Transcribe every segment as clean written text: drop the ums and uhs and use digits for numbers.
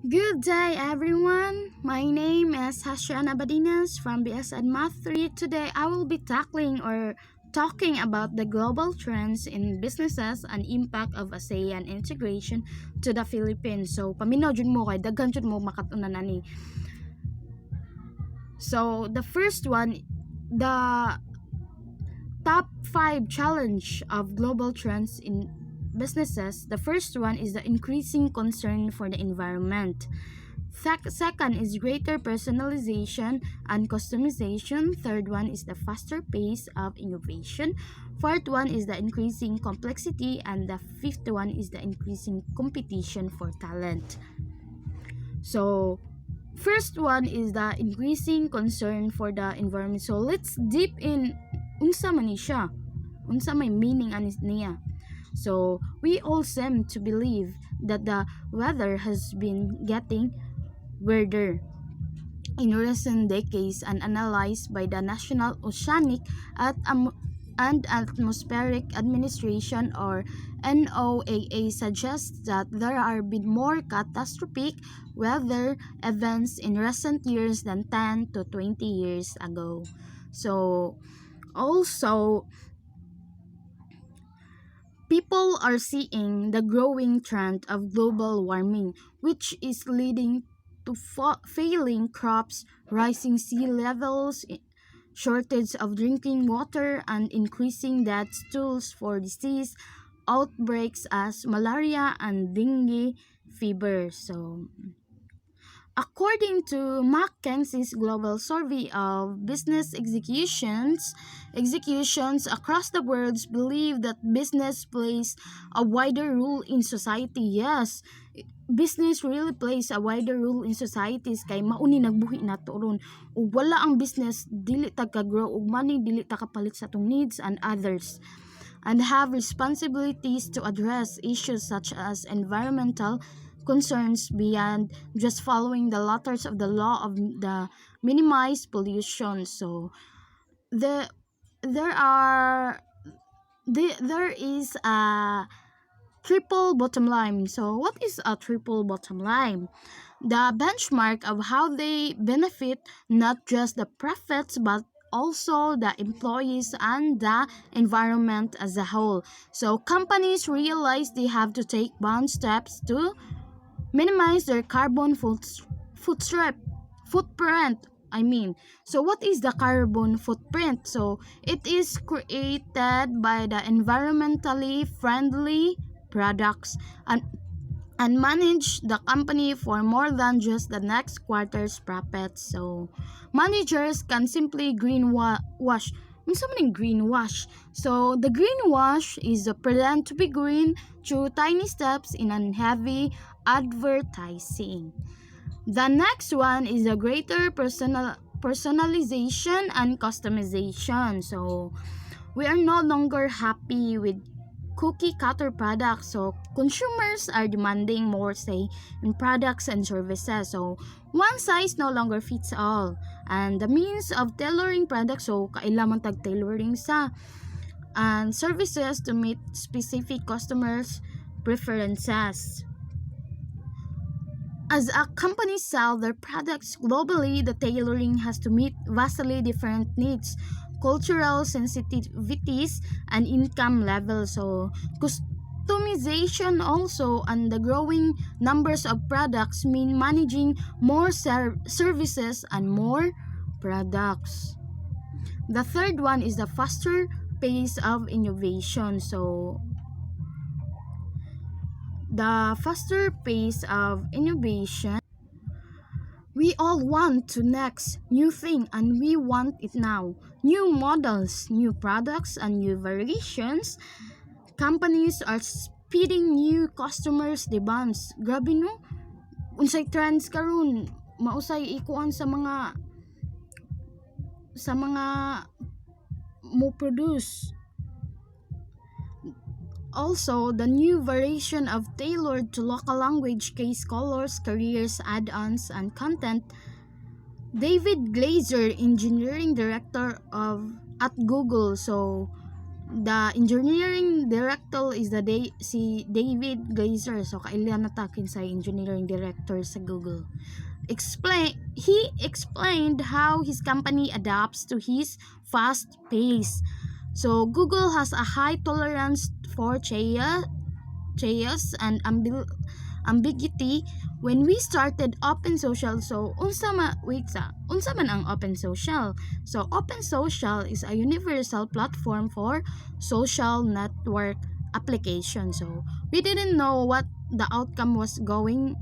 Good day, everyone. My name is Hashiana Badinas from BSN Math 3. Today, I will be tackling or talking about the global trends in businesses and impact of ASEAN integration to the Philippines. So, paminaw jud mo kay daghan jud mo makatunan ani. So, the first one, the top 5 challenge of global trends in businesses. The first one is the increasing concern for the environment. Second is greater personalization and customization. Third one is the faster pace of innovation. Fourth one is the increasing complexity. And the fifth one is the increasing competition for talent. So, first one is the increasing concern for the environment. So, let's deep in unsa man ni siya. Unsa may meaning anis niya. So, we all seem to believe that the weather has been getting weather in recent decades and analyzed by the National Oceanic and Atmospheric Administration or NOAA suggests that there are been more catastrophic weather events in recent years than 10 to 20 years ago. So also people are seeing the growing trend of global warming, which is leading to failing crops, rising sea levels, shortage of drinking water, and increasing death tolls for disease outbreaks as malaria and dengue fever. So, according to McKinsey's global survey of business executions across the world believe that business plays a wider role in society. Yes, business really plays a wider role in societies kay mauni nagbuhi nato ron. Ug wala ang business dili ta ka grow ug money dili ta kapalit sa atong needs and others, and have responsibilities to address issues such as environmental concerns beyond just following the letters of the law of the minimize pollution. So there is a triple bottom line. So what is a triple bottom line? The benchmark of how they benefit not just the profits but also the employees and the environment as a whole. So companies realize they have to take bold steps to minimize their carbon footprint. So what is the carbon footprint? So it is created by the environmentally friendly products and manage the company for more than just the next quarter's profits. So managers can simply greenwash. Greenwash. So the greenwash is the pretend to be green through tiny steps in unheavy advertising. The next one is the greater personalization and customization. So we are no longer happy with cookie cutter products, so consumers are demanding more say in products and services. So one size no longer fits all, and the means of tailoring products, so kailangan tag tailoring sa and services to meet specific customers preferences. As a company sell their products globally, the tailoring has to meet vastly different needs, cultural sensitivities, and income levels. So customization also and the growing numbers of products mean managing more services and more products. The third one is the faster pace of innovation. So the faster pace of innovation, we all want to next new thing and we want it now. New models, new products, and new variations. Companies are speeding new customers' demands. Grabe no? Unsay trends karon, mausay ikuan sa mga mo produce. Also, the new variation of tailored to local language case colors, careers, add-ons, and content. David Glazer, engineering director at Google, so The engineering director is si David Glazer. So kailan natakin sa engineering director sa Google. He explained how his company adapts to his fast pace. So Google has a high tolerance for chaos and ambiguity. When we started Open Social, so unsa man ang Open Social? So Open Social is a universal platform for social network application. So we didn't know what the outcome was going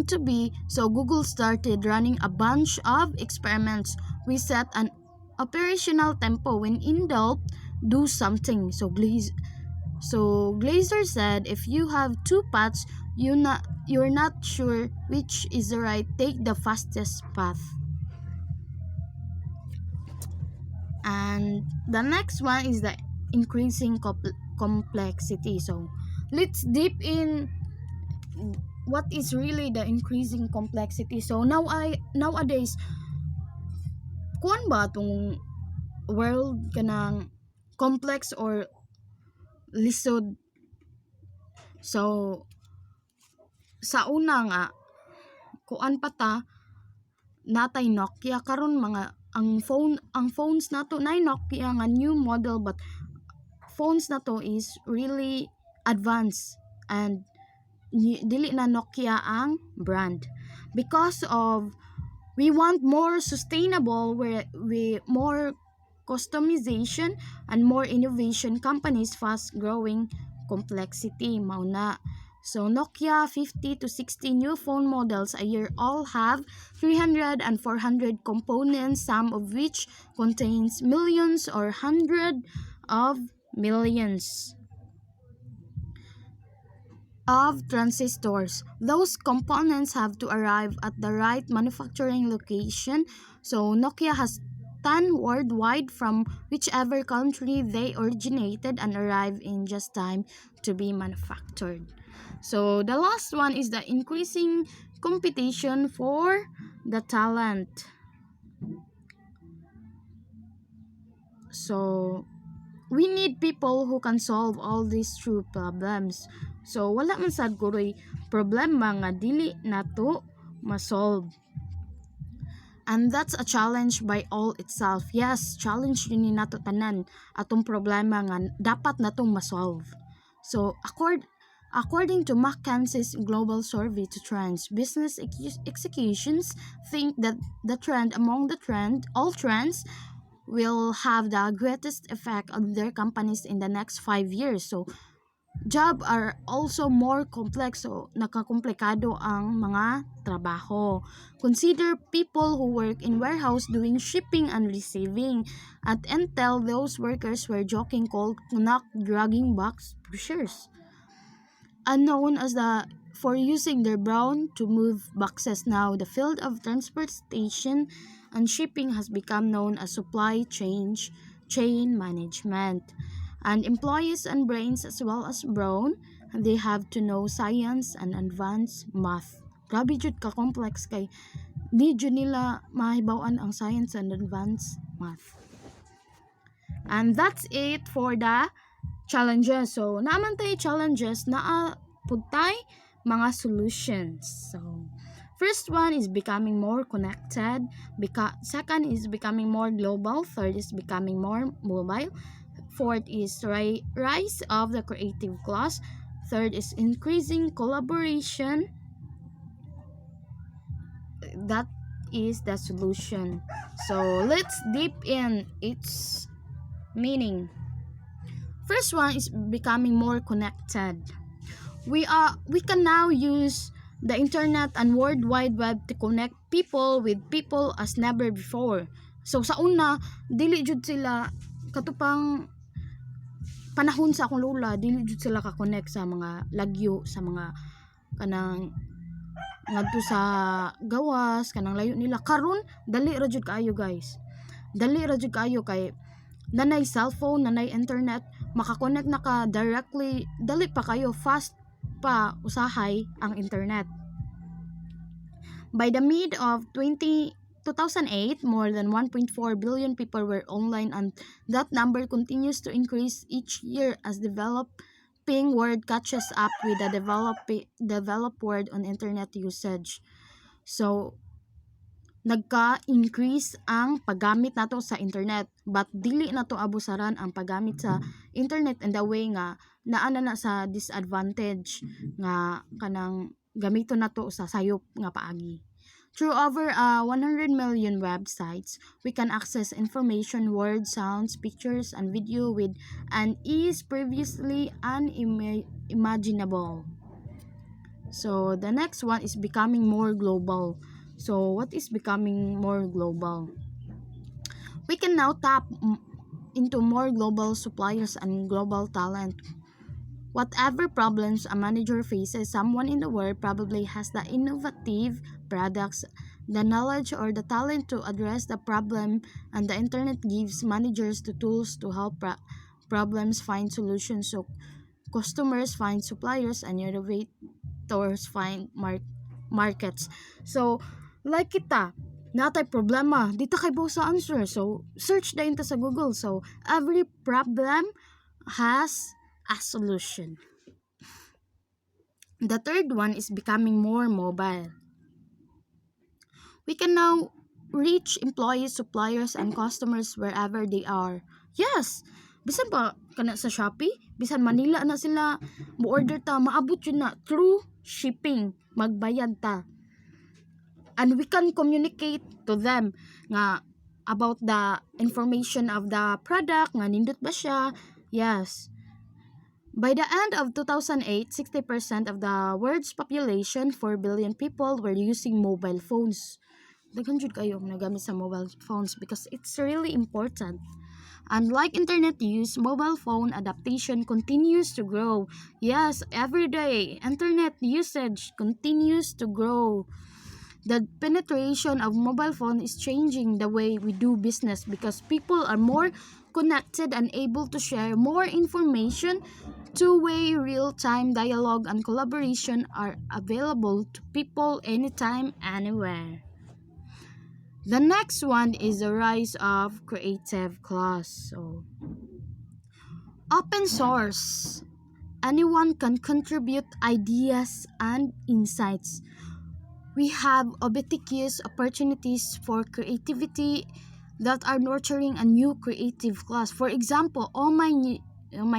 to be, so Google started running a bunch of experiments. We set an operational tempo. When in doubt, do something. So Glazer said, if you have two paths, you're not sure which is the right, take the fastest path. And the next one is the increasing complexity. So let's deep in what is really the increasing complexity. So nowadays kuan ba tong world kanang complex or lisod. So sa una nga kuan pa ta natay Nokia karon mga ang phones nato nay Nokia nga new model, but phones nato is really advanced and dili na Nokia ang brand because of we want more sustainable, where we more customization and more innovation. Companies fast growing complexity mao na. So Nokia 50 to 60 new phone models a year all have 300 and 400 components, some of which contains millions or hundred of millions of transistors. Those components have to arrive at the right manufacturing location. So Nokia has 10 worldwide from whichever country they originated and arrive in just time to be manufactured. So the last one is the increasing competition for the talent. So we need people who can solve all these true problems. So wala man sad kuroy problema nga dili nato masolve. And that's a challenge by all itself. Yes, challenge din ni nato tanan atong problema nga dapat natong masolve. So according to McKinsey's global survey to trends, business executions think that all trends will have the greatest effect on their companies in the next 5 years. So job are also more complex, so nakakomplikado ang mga trabaho. Consider people who work in warehouse doing shipping and receiving. At Intel, those workers were joking called dragging box pushers, unknown as for using their brawn to move boxes. Now the field of transportation and shipping has become known as supply chain management. And employees and brains as well as brawn, they have to know science and advanced math. Grabe jud ka complex kay di jud nila mahibaw-an ang science and advanced math. And that's it for the challenges. So naaman tay challenges, naa pud tay mga solutions. So first one is becoming more connected. Second is becoming more global. Third is becoming more mobile. Fourth is rise of the creative class. Third is increasing collaboration. That is the solution. So let's deep in its meaning. First one is becoming more connected. We can now use the internet and World Wide Web to connect people with people as never before. So sa una, dili jud sila katupang panahon sa akong lola, dili jud sila ka-connect sa mga lagyo, sa mga kanang ngadto sa gawas, kanang layo nila. Karon dali ra jud kaayo guys. Dali ra jud kaayo kay nanay cellphone, nanay internet, makakonect na ka directly, dali pa kayo, fast pa usahay ang internet. By the mid of 20 2008, more than 1.4 billion people were online, and that number continues to increase each year as developing world catches up with the developed world on internet usage. So, nagka-increase ang paggamit nato sa internet, but dili nato abusaran ang paggamit sa internet in the way nga naana na sa disadvantage nga kanang gamito nato sa sayop nga paagi. Through over 100 million websites, we can access information, words, sounds, pictures, and video with an ease previously unimaginable. So, the next one is becoming more global. So, what is becoming more global? We can now tap into more global suppliers and global talent. Whatever problems a manager faces, someone in the world probably has the innovative products, the knowledge, or the talent to address the problem, and the internet gives managers the tools to help problems find solutions. So, customers find suppliers and innovators find markets. So, like kita, natay problema, di ta kay sa answer. So, search dayon ta sa Google. So, every problem has a solution. The third one is becoming more mobile. We can now reach employees, suppliers, and customers wherever they are. Yes! Bisan pa kana sa Shopee, bisan Manila na sila mo-order ta, maabot yun na through shipping, magbayad ta. And we can communicate to them nga about the information of the product, nga nindot ba siya. Yes. By the end of 2008, 60% of the world's population, 4 billion people, were using mobile phones. Daghan jud kayo nagamit sa mobile phones because it's really important. Unlike internet use, mobile phone adaptation continues to grow. Yes, every day, internet usage continues to grow. The penetration of mobile phone is changing the way we do business because people are more connected and able to share more information. Two-way real-time dialogue and collaboration are available to people anytime, anywhere. The next one is the rise of creative class. So, open source. Anyone can contribute ideas and insights. We have ubiquitous opportunities for creativity that are nurturing a new creative class. For example, my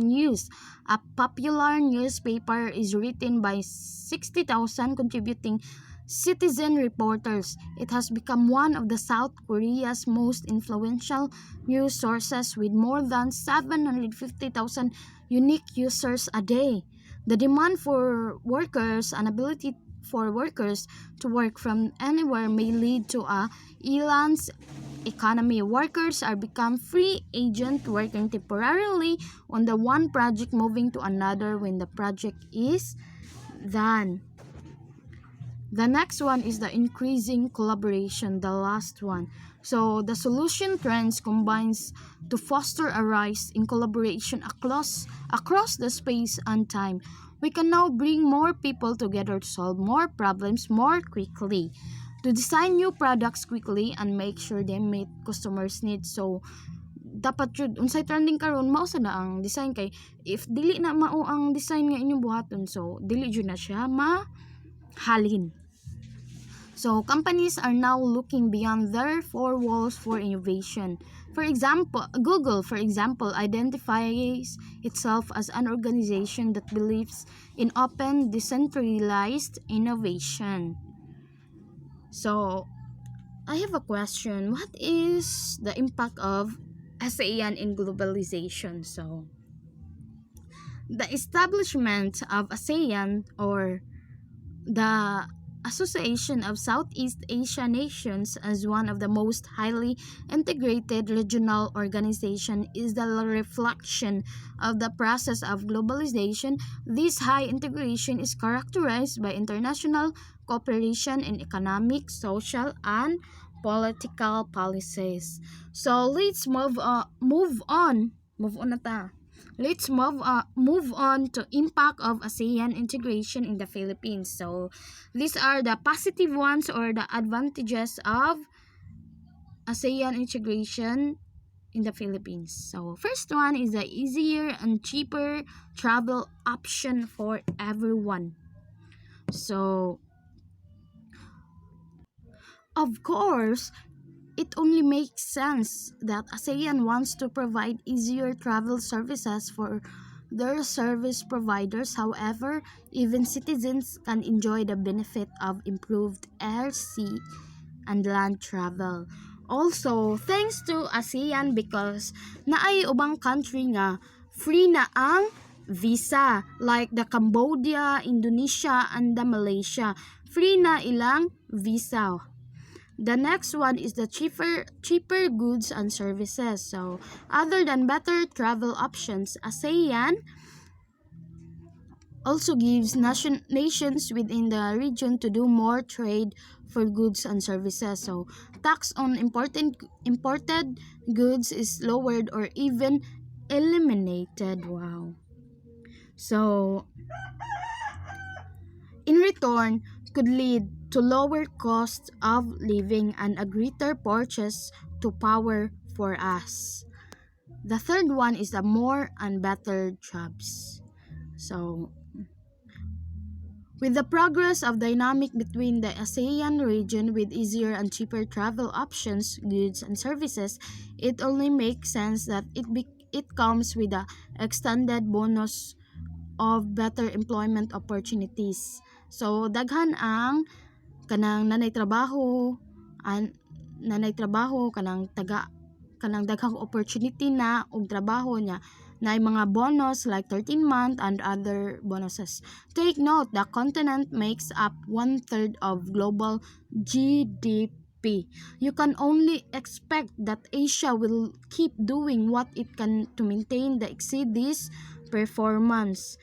News, a popular newspaper, is written by 60,000 contributing citizen reporters. It has become one of the South Korea's most influential news sources with more than 750,000 unique users a day. The demand for workers and ability for workers to work from anywhere may lead to a freelance economy. Workers are become free agent working temporarily on the one project, moving to another when the project is done. The next one is the increasing collaboration, the last one. So the solution trends combines to foster a rise in collaboration across the space and time. We can now bring more people together to solve more problems more quickly, to design new products quickly and make sure they meet customers' needs. So dapat jud unsay trending karon mao sa na ang design, kay if dili na mao ang design nga inyong buhaton, so dili jud na siya mahalin. So companies are now looking beyond their four walls for innovation. For example, Google, identifies itself as an organization that believes in open, decentralized innovation. So, I have a question. What is the impact of ASEAN in globalization? So, the establishment of ASEAN, or the Association of Southeast Asia Nations, as one of the most highly integrated regional organizations, is the reflection of the process of globalization. This high integration is characterized by international cooperation in economic, social, and political policies. So let's move on. Move on na ta. Let's move on to impact of ASEAN integration in the Philippines. So, these are the positive ones or the advantages of ASEAN integration in the Philippines. So first one is the easier and cheaper travel option for everyone. So of course, it only makes sense that ASEAN wants to provide easier travel services for their service providers. However, even citizens can enjoy the benefit of improved air, sea, and land travel. Also, thanks to ASEAN because naay ubang country nga free na ang visa like the Cambodia, Indonesia, and the Malaysia. Free na ilang visa. The next one is the cheaper goods and services. So, other than better travel options, ASEAN also gives nations within the region to do more trade for goods and services. So, tax on imported goods is lowered or even eliminated. Wow. So, in return, could lead to lower cost of living and a greater purchase to power for us. The third one is the more and better jobs. So, with the progress of dynamic between the ASEAN region with easier and cheaper travel options, goods, and services, it only makes sense that it comes with a extended bonus of better employment opportunities. So, daghan ang kanang nanay trabaho kanang daghang opportunity na og trabaho niya na mga bonus like 13-month and other bonuses. Take note, the continent makes up 1/3 of global GDP. You can only expect that Asia will keep doing what it can to maintain the exceed this performance.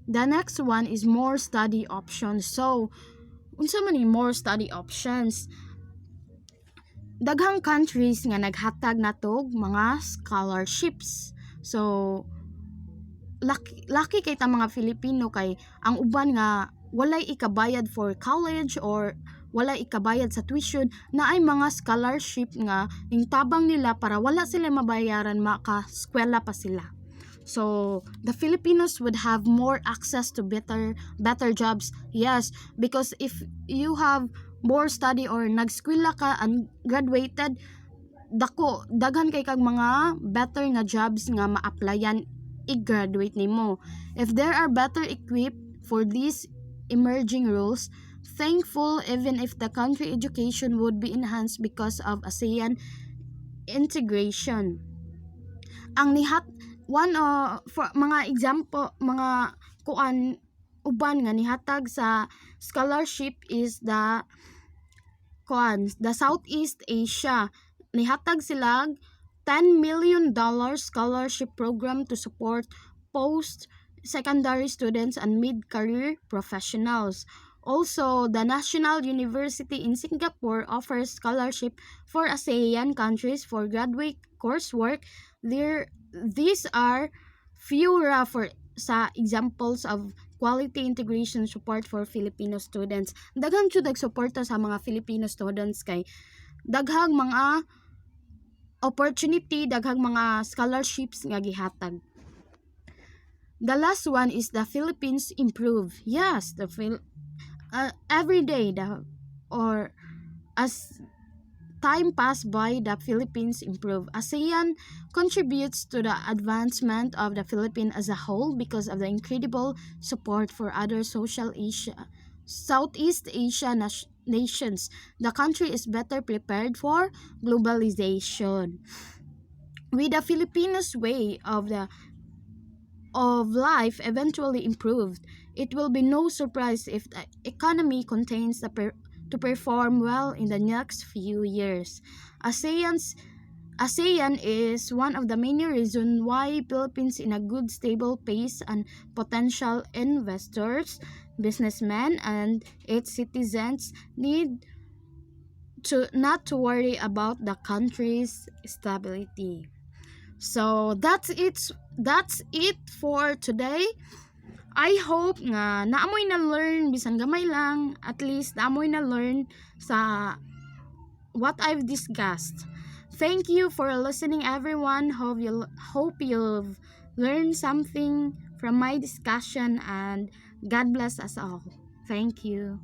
The next one is more study options. So, unsa man yung more study options? Daghang countries nga naghatag natog mga scholarships. So, laki kay ta mga Filipino kay ang uban nga walay ikabayad for college or walay ikabayad sa tuition na ay mga scholarship nga tabang nila para wala sila mabayaran maka-eskwela pa sila. So, the Filipinos would have more access to better jobs. Yes, because if you have more study or nag-eskwela ka and graduated, daghan kay kag mga better nga jobs nga ma-applyan i-graduate nimo. If there are better equipped for these emerging roles, thankful even if the country education would be enhanced because of ASEAN integration. Ang for mga example, mga uban nga nihatag sa scholarship is the Southeast Asia. Nihatag sila $10 million scholarship program to support post-secondary students and mid-career professionals. Also, the National University in Singapore offers scholarship for ASEAN countries for graduate coursework. These are few sa examples of quality integration support for Filipino students. Daghang jud nagsuporta sa mga Filipino students kay daghang mga opportunity, daghang mga scholarships nga gihatag. The last one is the Philippines improve. Yes, every day or as time passed by, the Philippines improve. ASEAN contributes to the advancement of the Philippines as a whole because of the incredible support for other Southeast Asia nations. The country is better prepared for globalization. With the Filipinos' way of life eventually improved, it will be no surprise if the economy contains to perform well in the next few years. ASEAN is one of the many reasons why Philippines in a good stable pace and potential investors, businessmen, and its citizens need not to worry about the country's stability. So that's it for today. I hope nga naamoy na learn bisan gamay lang, at least naamoy na learn sa what I've discussed. Thank you for listening, everyone. Hope you've learned something from my discussion, and God bless us all. Thank you.